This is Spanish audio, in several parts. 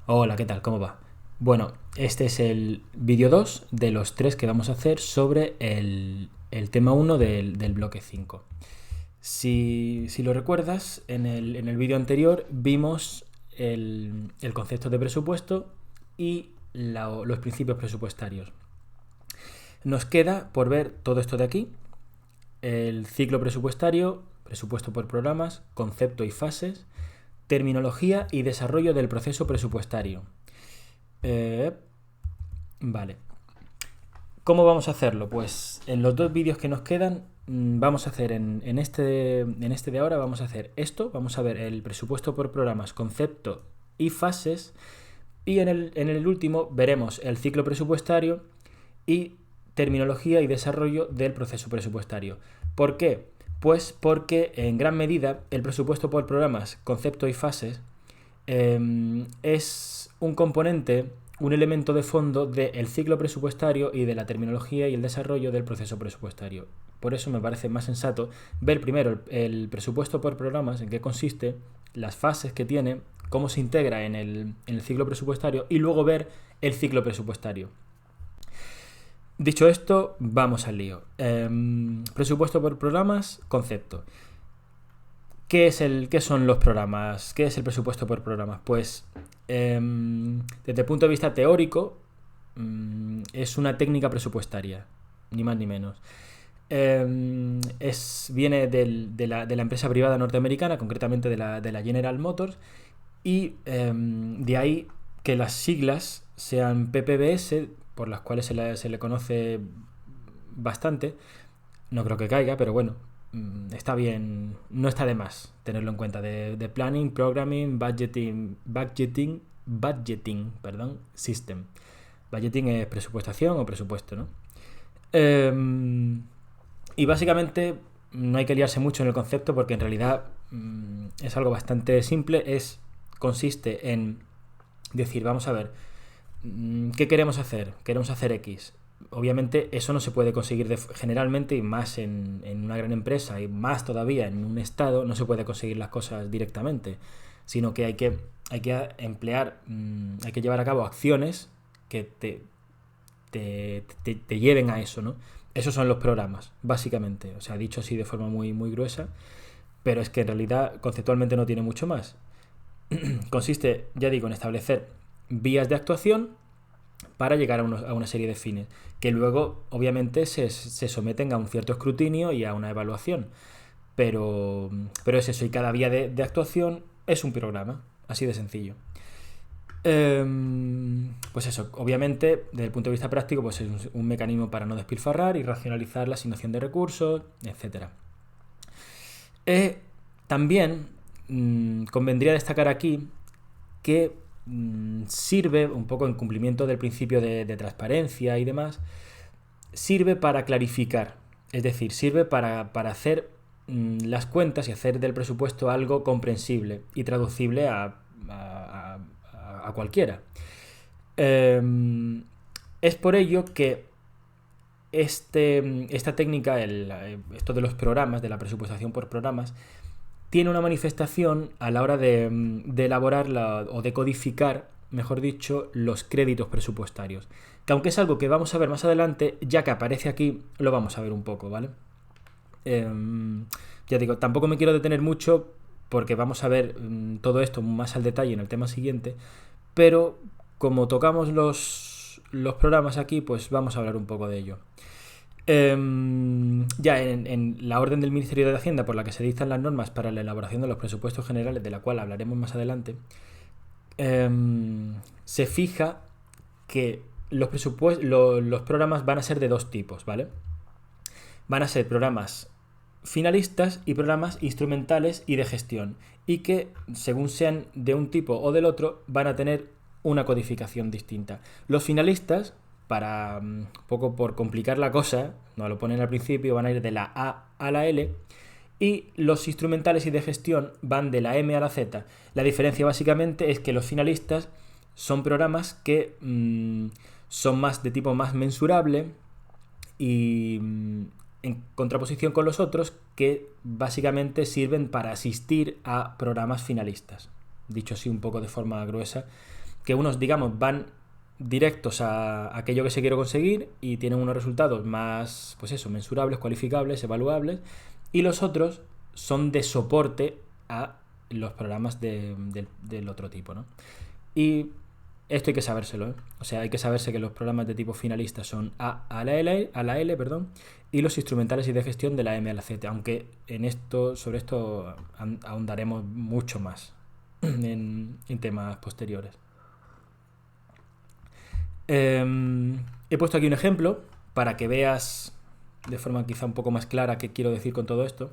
Hola, ¿qué tal? ¿Cómo va? Bueno, este es el vídeo 2 de los 3 que vamos a hacer sobre el tema uno del bloque 5. Si lo recuerdas, en el vídeo anterior vimos el concepto de presupuesto y los principios presupuestarios. Nos queda por ver todo esto de aquí, el ciclo presupuestario, presupuesto por programas, concepto y fases, terminología y desarrollo del proceso presupuestario. Eh, vale. ¿Cómo vamos a hacerlo? Pues en los dos vídeos que nos quedan vamos a hacer en este de ahora vamos a hacer esto, vamos a ver el presupuesto por programas, concepto y fases, y en el último veremos el ciclo presupuestario y terminología y desarrollo del proceso presupuestario. ¿Por qué? Pues porque en gran medida el presupuesto por programas, concepto y fases es un componente, un elemento de fondo del ciclo presupuestario y de la terminología y el desarrollo del proceso presupuestario. Por eso me parece más sensato ver primero el presupuesto por programas, en qué consiste, las fases que tiene, cómo se integra en el ciclo presupuestario y luego ver el ciclo presupuestario. Dicho esto, vamos al lío. Presupuesto por programas, concepto. ¿Qué son los programas? ¿Qué es el presupuesto por programas? Pues desde el punto de vista teórico es una técnica presupuestaria, ni más ni menos. Viene de la empresa privada norteamericana, concretamente de la General Motors, y de ahí que las siglas sean PPBS, por las cuales se le conoce bastante. No creo que caiga, pero bueno, está bien, no está de más tenerlo en cuenta. De Planning, Programming, Budgeting, System. Budgeting es presupuestación o presupuesto, ¿no? Y básicamente no hay que liarse mucho en el concepto porque en realidad es algo bastante simple. Consiste en decir, vamos a ver, ¿qué queremos hacer? Queremos hacer X. Obviamente eso no se puede conseguir generalmente, y más en una gran empresa y más todavía en un estado, no se puede conseguir las cosas directamente, sino que hay que emplear, hay que llevar a cabo acciones que te lleven a eso, ¿no? Esos son los programas, básicamente. O sea, dicho así de forma muy, muy gruesa, pero es que en realidad conceptualmente no tiene mucho más. Consiste, ya digo, en establecer vías de actuación para llegar a una serie de fines, que luego obviamente se someten a un cierto escrutinio y a una evaluación. Pero es eso, y cada vía de actuación es un programa, así de sencillo. Pues eso, obviamente, desde el punto de vista práctico, pues es un mecanismo para no despilfarrar y racionalizar la asignación de recursos, etcétera. También convendría destacar aquí que sirve un poco en cumplimiento del principio de transparencia y demás, sirve para clarificar, es decir, sirve para hacer las cuentas y hacer del presupuesto algo comprensible y traducible a cualquiera. Es por ello que esta técnica, esto de los programas, de la presupuestación por programas, tiene una manifestación a la hora de elaborar o de codificar, mejor dicho, los créditos presupuestarios. Que aunque es algo que vamos a ver más adelante, ya que aparece aquí, lo vamos a ver un poco, ¿vale? Ya digo, tampoco me quiero detener mucho porque vamos a ver todo esto más al detalle en el tema siguiente, pero como tocamos los programas aquí, pues vamos a hablar un poco de ello. Ya en la orden del Ministerio de Hacienda por la que se dictan las normas para la elaboración de los presupuestos generales, de la cual hablaremos más adelante, se fija que los programas van a ser de dos tipos, ¿vale? Van a ser programas finalistas y programas instrumentales y de gestión, y que según sean de un tipo o del otro van a tener una codificación distinta. Los finalistas, para un poco por complicar la cosa, no lo ponen al principio, van a ir de la A a la L, y los instrumentales y de gestión van de la M a la Z. La diferencia básicamente es que los finalistas son programas que son más de tipo más mensurable y en contraposición con los otros que básicamente sirven para asistir a programas finalistas. Dicho así un poco de forma gruesa, que unos, digamos, van directos a aquello que se quiere conseguir y tienen unos resultados más, pues eso, mensurables, cualificables, evaluables, y los otros son de soporte a los programas del otro tipo, ¿no? Y esto hay que sabérselo, ¿eh? O sea, hay que saberse que los programas de tipo finalista son A a la L, perdón, y los instrumentales y de gestión de la M a la Z, aunque sobre esto ahondaremos mucho más en temas posteriores. He puesto aquí un ejemplo para que veas de forma quizá un poco más clara qué quiero decir con todo esto.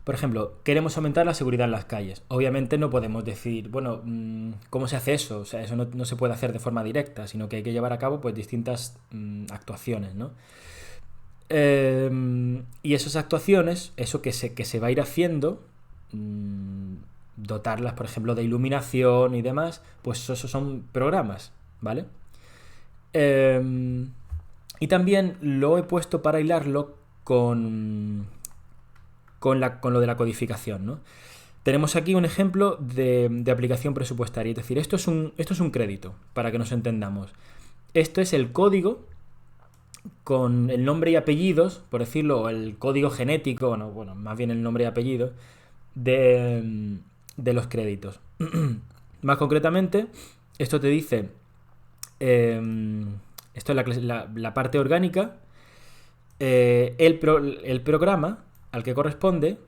Por ejemplo, queremos aumentar la seguridad en las calles. Obviamente no podemos decir, bueno, ¿cómo se hace eso? O sea, eso no se puede hacer de forma directa, sino que hay que llevar a cabo pues distintas actuaciones, ¿no? Y esas actuaciones, eso que se va a ir haciendo, dotarlas, por ejemplo, de iluminación y demás, pues esos son programas, ¿vale? Y también lo he puesto para hilarlo con lo de la codificación, ¿no? Tenemos aquí un ejemplo de aplicación presupuestaria. Es decir, esto es un crédito, para que nos entendamos. Esto es el código con el nombre y apellidos, por decirlo, o el código genético, bueno, más bien el nombre y apellido, de los créditos. Más concretamente, esto te dice, esto es la parte orgánica, el programa al que corresponde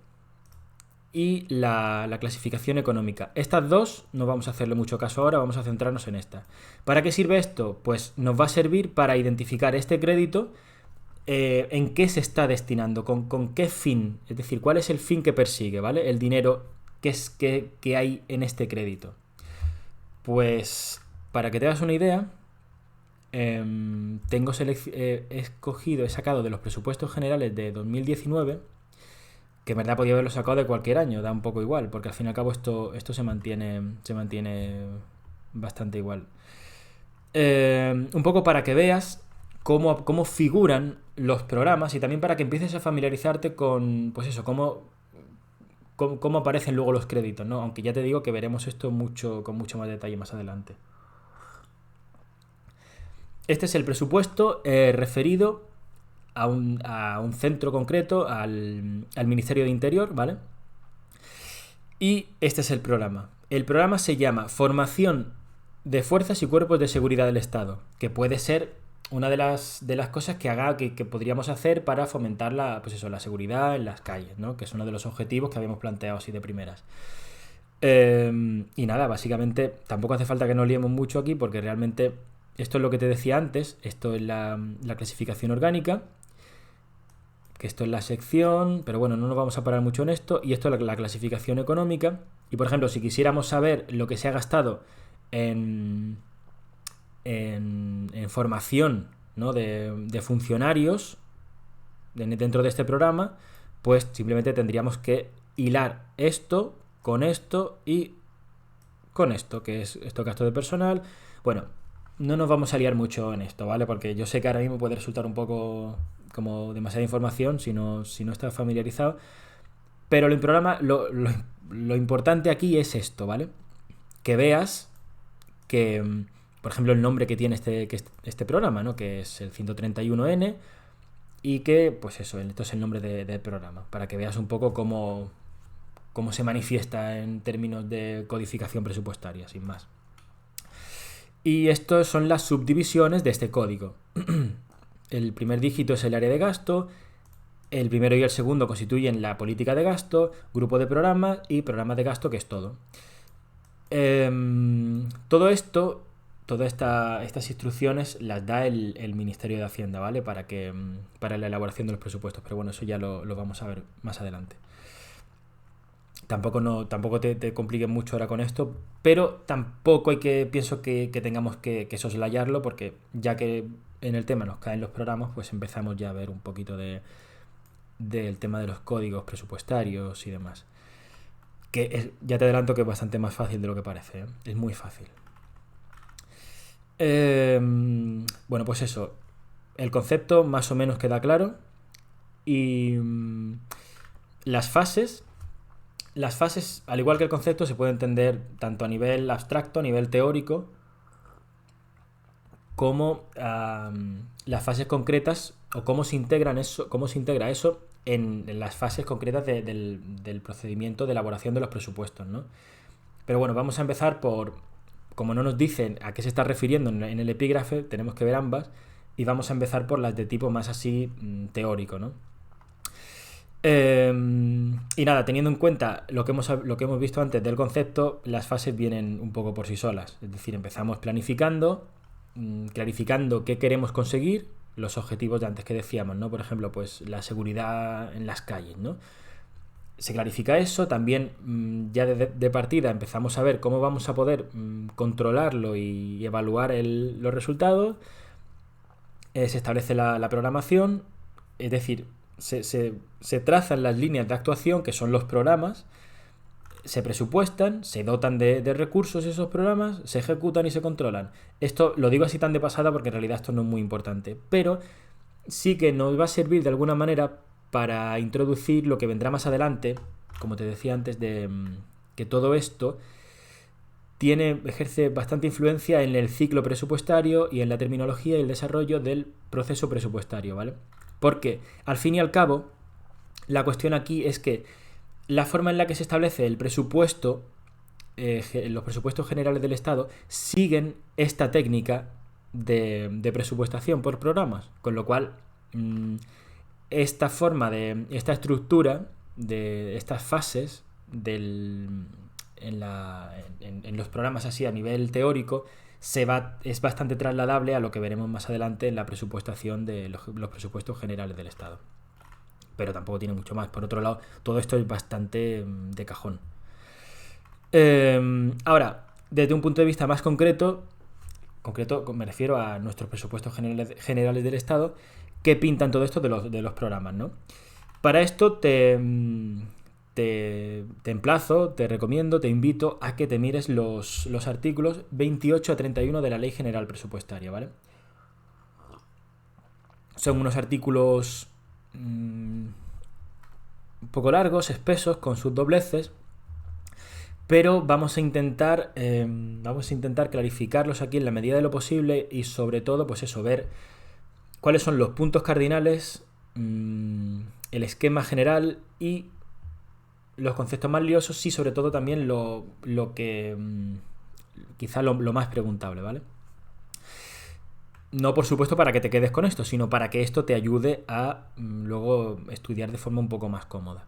y la clasificación económica. Estas dos no vamos a hacerle mucho caso ahora, vamos a centrarnos en esta. ¿Para qué sirve esto? Pues nos va a servir para identificar este crédito, en qué se está destinando, con qué fin, es decir, cuál es el fin que persigue, ¿vale? El dinero que hay en este crédito. Pues, para que te hagas una idea, he sacado de los presupuestos generales de 2019, que en verdad podía haberlo sacado de cualquier año, da un poco igual, porque al fin y al cabo esto se mantiene bastante igual. Un poco para que veas cómo figuran los programas y también para que empieces a familiarizarte con, pues eso, cómo aparecen luego los créditos, ¿no? Aunque ya te digo que veremos esto con mucho más detalle más adelante. Este es el presupuesto referido a un centro concreto, al Ministerio de Interior, ¿vale? Y este es el programa. El programa se llama Formación de Fuerzas y Cuerpos de Seguridad del Estado, que puede ser una de las cosas que podríamos hacer para fomentar la seguridad en las calles, ¿no? Que es uno de los objetivos que habíamos planteado así de primeras. Y nada, básicamente tampoco hace falta que nos liemos mucho aquí, porque realmente esto es lo que te decía antes. Esto es la clasificación orgánica, que esto es la sección, pero bueno, no nos vamos a parar mucho en esto. Y esto es la clasificación económica. Y por ejemplo, si quisiéramos saber lo que se ha gastado en formación, ¿no? de funcionarios dentro de este programa, pues simplemente tendríamos que hilar esto con esto y con esto, que es esto, gasto de personal. Bueno, no nos vamos a liar mucho en esto, ¿vale? Porque yo sé que ahora mismo puede resultar un poco como demasiada información si no estás familiarizado. Pero lo importante aquí es esto, ¿vale? Que veas que, por ejemplo, el nombre que tiene este programa, ¿no? Que es el 131N, y que, pues eso, esto es el nombre del programa, para que veas un poco cómo se manifiesta en términos de codificación presupuestaria, sin más. Y estas son las subdivisiones de este código. El primer dígito es el área de gasto, el primero y el segundo constituyen la política de gasto, grupo de programas y programa de gasto, que es todo. Todo esto, todas estas instrucciones las da el Ministerio de Hacienda, ¿vale? Para la elaboración de los presupuestos, pero bueno, eso ya lo vamos a ver más adelante. Tampoco te compliques mucho ahora con esto, pero tampoco pienso que tengamos que soslayarlo, porque ya que en el tema nos caen los programas, pues empezamos ya a ver un poquito del tema de los códigos presupuestarios y demás. Ya te adelanto que es bastante más fácil de lo que parece, ¿eh? Es muy fácil. Bueno, pues eso. El concepto más o menos queda claro. Y las fases las fases, al igual que el concepto, se puede entender tanto a nivel abstracto, a nivel teórico, como las fases concretas o cómo se integran eso, cómo se integra eso en las fases concretas del procedimiento de elaboración de los presupuestos, ¿no? Pero bueno, vamos a empezar por, como no nos dicen a qué se está refiriendo en el epígrafe, tenemos que ver ambas y vamos a empezar por las de tipo más así teórico, ¿no? Y nada, teniendo en cuenta lo que hemos visto antes del concepto, las fases vienen un poco por sí solas. Es decir, empezamos planificando, clarificando qué queremos conseguir, los objetivos de antes que decíamos, ¿no? Por ejemplo, pues la seguridad en las calles, ¿no? Se clarifica eso, también ya de partida empezamos a ver cómo vamos a poder controlarlo y evaluar los resultados. Se establece la programación, es decir, se trazan las líneas de actuación, que son los programas, se presupuestan, se dotan de recursos esos programas, se ejecutan y se controlan. Esto lo digo así tan de pasada porque en realidad esto no es muy importante, pero sí que nos va a servir de alguna manera para introducir lo que vendrá más adelante, como te decía antes, de que todo esto ejerce bastante influencia en el ciclo presupuestario y en la terminología y el desarrollo del proceso presupuestario, ¿vale? Porque, al fin y al cabo, la cuestión aquí es que la forma en la que se establece el presupuesto, los presupuestos generales del Estado, siguen esta técnica de presupuestación por programas, con lo cual esta estructura de estas fases en los programas así a nivel teórico es bastante trasladable a lo que veremos más adelante en la presupuestación de los presupuestos generales del Estado. Pero tampoco tiene mucho más. Por otro lado, todo esto es bastante de cajón. Ahora, desde un punto de vista más concreto me refiero a nuestros presupuestos generales del Estado, que pintan todo esto de los programas, ¿no? Para esto te emplazo, te recomiendo, te invito a que te mires los artículos 28 a 31 de la Ley General Presupuestaria, ¿vale? Son unos artículos un poco largos, espesos, con sus dobleces, pero vamos a intentar clarificarlos aquí en la medida de lo posible y sobre todo, pues eso, ver cuáles son los puntos cardinales, el esquema general y los conceptos más liosos y sobre todo también lo que quizá lo más preguntable, ¿vale? No, por supuesto, para que te quedes con esto, sino para que esto te ayude a luego estudiar de forma un poco más cómoda.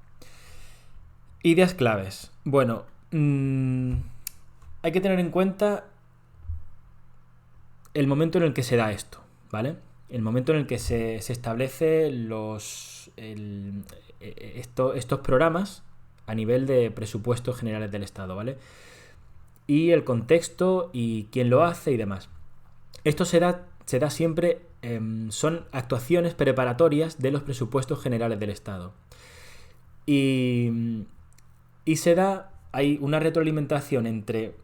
Ideas claves. Bueno, hay que tener en cuenta el momento en el que se da esto, ¿vale? El momento en el que se establece estos programas a nivel de presupuestos generales del Estado, ¿vale? Y el contexto y quién lo hace y demás. Esto se da siempre, son actuaciones preparatorias de los presupuestos generales del Estado. Y hay una retroalimentación entre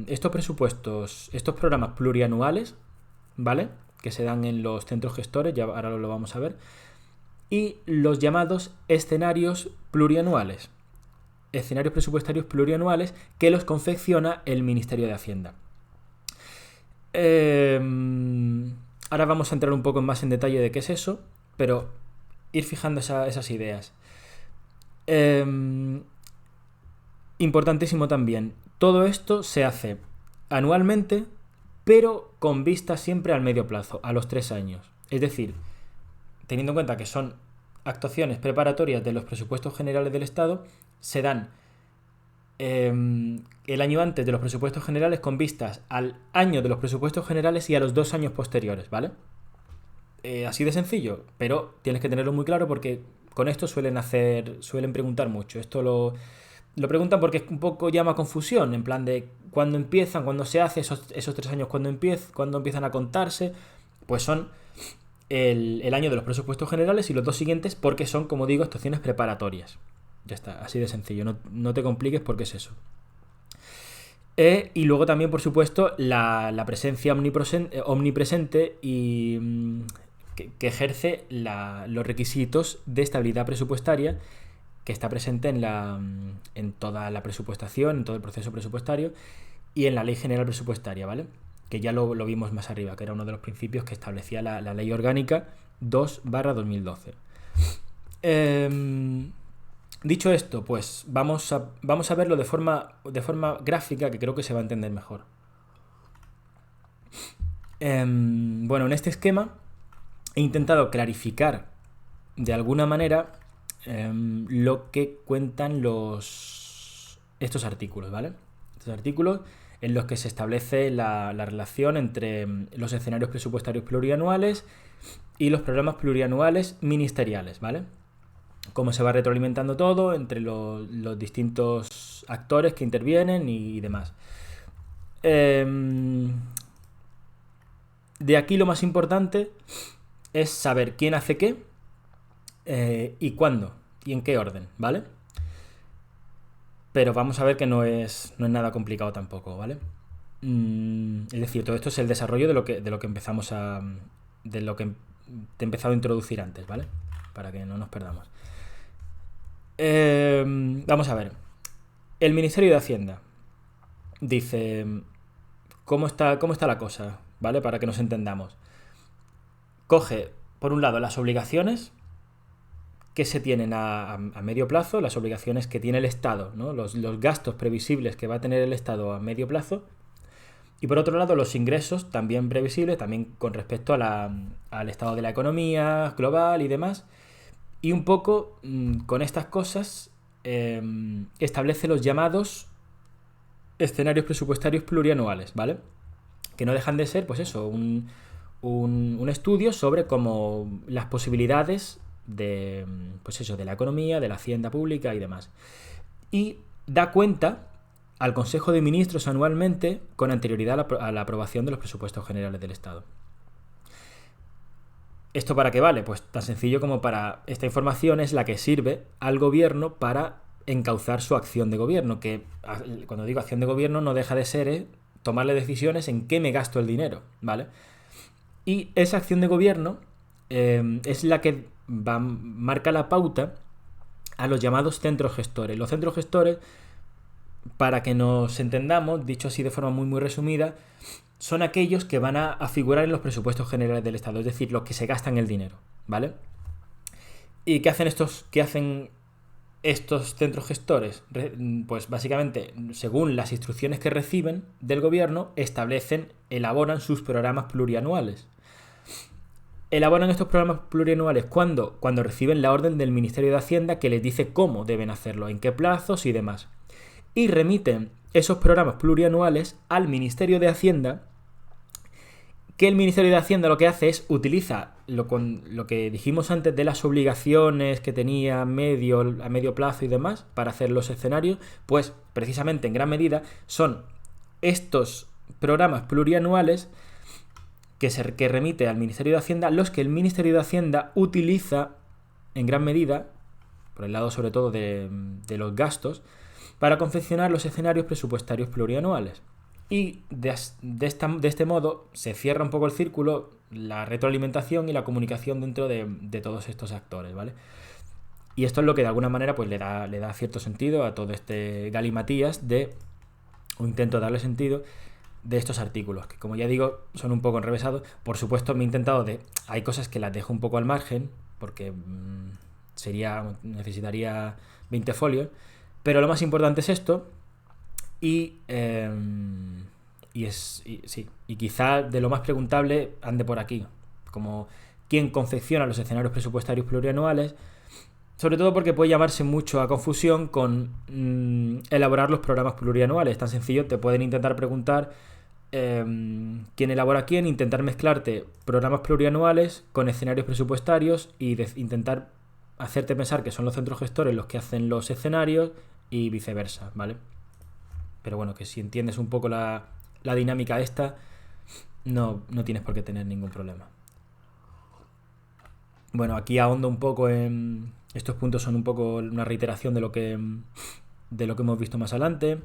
estos presupuestos, estos programas plurianuales, ¿vale? Que se dan en los centros gestores, ya ahora lo vamos a ver, y los llamados escenarios plurianuales, escenarios presupuestarios plurianuales que los confecciona el Ministerio de Hacienda. Ahora vamos a entrar un poco más en detalle de qué es eso, pero ir fijando esas ideas. Importantísimo también, todo esto se hace anualmente, pero con vista siempre al medio plazo, a los 3 años. Es decir, teniendo en cuenta que son actuaciones preparatorias de los presupuestos generales del Estado, se dan el año antes de los presupuestos generales con vistas al año de los presupuestos generales y a los 2 años posteriores, ¿vale? Así de sencillo, pero tienes que tenerlo muy claro porque con esto suelen preguntar mucho. Esto lo preguntan porque es un poco llama confusión, en plan de cuándo empiezan, cuándo se hace esos 3 años, cuándo empiezan a contarse, pues son el año de los presupuestos generales y los 2 siguientes porque son, como digo, actuaciones preparatorias. Ya está, así de sencillo, no te compliques porque es eso. Y luego también, por supuesto, la presencia omnipresente y que ejerce los requisitos de estabilidad presupuestaria que está presente en toda la presupuestación, en todo el proceso presupuestario y en la Ley General Presupuestaria, ¿vale? Que ya lo vimos más arriba, que era uno de los principios que establecía la Ley Orgánica 2/2012. Dicho esto, pues vamos a verlo de forma gráfica, que creo que se va a entender mejor. Bueno, en este esquema he intentado clarificar de alguna manera lo que cuentan estos artículos, ¿vale? Estos artículos en los que se establece la relación entre los escenarios presupuestarios plurianuales y los programas plurianuales ministeriales, ¿vale? Cómo se va retroalimentando todo entre los distintos actores que intervienen y demás. De aquí lo más importante es saber quién hace qué y cuándo y en qué orden, ¿vale? Pero vamos a ver que no es nada complicado tampoco, ¿vale? Es decir, todo esto es el desarrollo de lo que empezamos de lo que te he empezado a introducir antes, ¿vale? Para que no nos perdamos. Vamos a ver. El Ministerio de Hacienda dice cómo está la cosa, ¿vale? Para que nos entendamos. Coge, por un lado, las obligaciones que se tienen a medio plazo, las obligaciones que tiene el Estado, ¿no? Los gastos previsibles que va a tener el Estado a medio plazo. Y por otro lado, los ingresos también previsibles, también con respecto al estado de la economía global y demás. Y un poco con estas cosas establece los llamados escenarios presupuestarios plurianuales, ¿vale? Que no dejan de ser, pues eso, un estudio sobre cómo las posibilidades de, pues eso, de la economía, de la hacienda pública y demás. Y da cuenta al Consejo de Ministros anualmente con anterioridad a la aprobación de los presupuestos generales del Estado. ¿Esto para qué vale? Pues tan sencillo como para... Esta información es la que sirve al gobierno para encauzar su acción de gobierno, que cuando digo acción de gobierno no deja de ser tomarle decisiones en qué me gasto el dinero, ¿vale? Y esa acción de gobierno es la que marca la pauta a los llamados centros gestores. Los centros gestores, para que nos entendamos, dicho así de forma muy muy resumida, son aquellos que van a figurar en los presupuestos generales del Estado, es decir, los que se gastan el dinero, ¿vale? ¿Y qué hacen estos centros gestores? Pues básicamente, según las instrucciones que reciben del gobierno, elaboran sus programas plurianuales. Elaboran estos programas plurianuales cuando reciben la orden del Ministerio de Hacienda que les dice cómo deben hacerlo, en qué plazos y demás. Y remiten esos programas plurianuales al Ministerio de Hacienda, que el Ministerio de Hacienda lo que hace es utiliza lo que dijimos antes de las obligaciones que tenía a medio plazo y demás para hacer los escenarios, pues precisamente en gran medida son estos programas plurianuales que remite al Ministerio de Hacienda los que el Ministerio de Hacienda utiliza en gran medida, por el lado sobre todo de los gastos, para confeccionar los escenarios presupuestarios plurianuales. Y de este modo se cierra un poco el círculo, la retroalimentación y la comunicación dentro de todos estos actores, ¿vale? Y esto es lo que de alguna manera pues le da cierto sentido a todo este galimatías o intento darle sentido de estos artículos, que como ya digo son un poco enrevesados. Por supuesto me he intentado hay cosas que las dejo un poco al margen porque necesitaría 20 folios, pero lo más importante es esto. Y quizá de lo más preguntable ande por aquí, como quién confecciona los escenarios presupuestarios plurianuales, sobre todo porque puede llamarse mucho a confusión con elaborar los programas plurianuales. Tan sencillo, te pueden intentar preguntar quién elabora quién, intentar mezclarte programas plurianuales con escenarios presupuestarios y intentar hacerte pensar que son los centros gestores los que hacen los escenarios y viceversa, ¿vale? Pero bueno, que si entiendes un poco la dinámica esta, no tienes por qué tener ningún problema. Bueno, aquí ahondo un poco en... Estos puntos son un poco una reiteración de lo que hemos visto más atrás.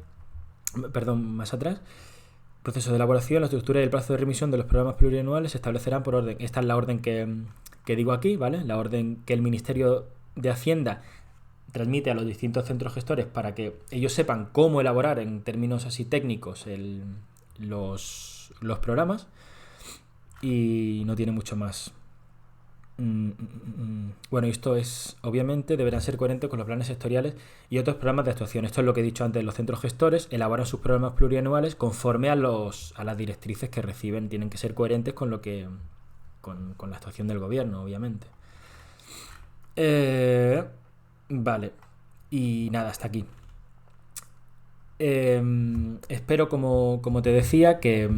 Proceso de elaboración, la estructura y el plazo de remisión de los programas plurianuales se establecerán por orden. Esta es la orden que digo aquí, ¿vale? La orden que el Ministerio de Hacienda transmite a los distintos centros gestores para que ellos sepan cómo elaborar en términos así técnicos los programas, y no tiene mucho más. Bueno, esto es, obviamente, deberán ser coherentes con los planes sectoriales y otros programas de actuación. Esto es lo que he dicho antes. Los centros gestores elaboran sus programas plurianuales conforme a las directrices que reciben. Tienen que ser coherentes con la actuación del gobierno, obviamente. Vale. Y nada, hasta aquí. Espero, como te decía, que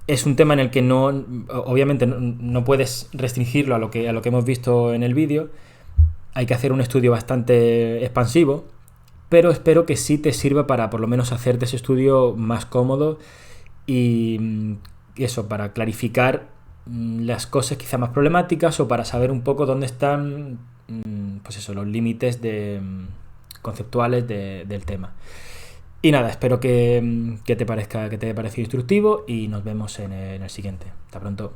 es un tema en el que obviamente no puedes restringirlo a lo que hemos visto en el vídeo. Hay que hacer un estudio bastante expansivo, pero espero que sí te sirva para por lo menos hacerte ese estudio más cómodo y eso, para clarificar las cosas quizá más problemáticas, o para saber un poco dónde están pues eso, los límites conceptuales del tema. Y nada, espero que te haya parecido instructivo, y nos vemos en el siguiente. Hasta pronto.